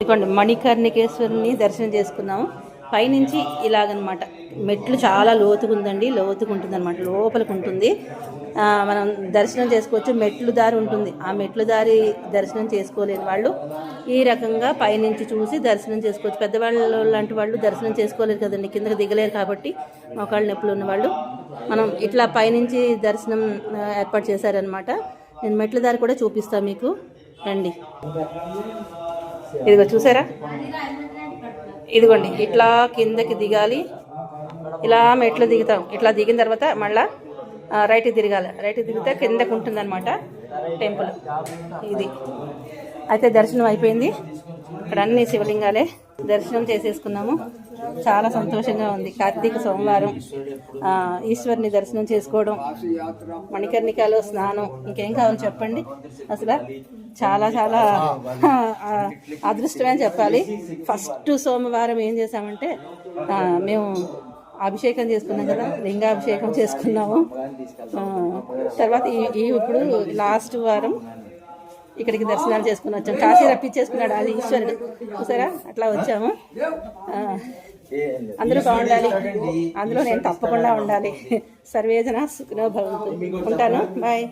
ఇదిగోండి మణికర్ణికేశ్వరుని దర్శనం చేసుకున్నాము. పైనుంచి ఇలాగనమాట మెట్లు చాలా లోతుకుందండి, లోతుకుంటుంది అనమాట, లోపలికి ఉంటుంది. మనం దర్శనం చేసుకోవచ్చు. మెట్లు దారి ఉంటుంది. ఆ మెట్లు దారి దర్శనం చేసుకోలేని వాళ్ళు ఈ రకంగా పైనుంచి చూసి దర్శనం చేసుకోవచ్చు. పెద్దవాళ్ళు లాంటి వాళ్ళు దర్శనం చేసుకోలేరు కదండి, కిందకి దిగలేరు. కాబట్టి మోకాళ్ళ నొప్పులు ఉన్నవాళ్ళు మనం ఇట్లా పైనుంచి దర్శనం ఏర్పాటు చేశారనమాట. నేను మెట్ల దారి కూడా చూపిస్తాను మీకు, రండి. ఇదిగో చూసారా, ఇదిగోండి ఇట్లా కిందకి దిగాలి. ఇలా మెట్లు దిగుతాం. ఇట్లా దిగిన తర్వాత మళ్ళా రైట్కి తిరగాలి. రైట్కి దిగితే కిందకు ఉంటుందన్నమాట టెంపుల్. ఇది అయితే దర్శనం అయిపోయింది. ఇక్కడ అన్ని శివలింగాలే దర్శనం చేసేసుకున్నాము. చాలా సంతోషంగా ఉంది. కార్తీక సోమవారం ఈశ్వరుని దర్శనం చేసుకోవడం, మణికర్ణికలో స్నానం, ఇంకేం కావాలో చెప్పండి. అసలు చాలా చాలా అదృష్టమే అని చెప్పాలి. ఫస్ట్ సోమవారం ఏం చేసామంటే మేము అభిషేకం చేసుకున్నాం కదా, లింగాభిషేకం చేసుకున్నాము. తర్వాత ఇప్పుడు లాస్ట్ వారం ఇక్కడికి దర్శనాలు చేసుకుని వచ్చాము. కాశీ రప్పించేసుకున్నాడు అది ఈశ్వరుడు, చూసారా, అట్లా వచ్చాము. అందరూ బాగుండాలి, అందులో నేను తప్పకుండా ఉండాలి. సర్వేజన సుఖినో భవంతు. ఉంటాను, బాయ్.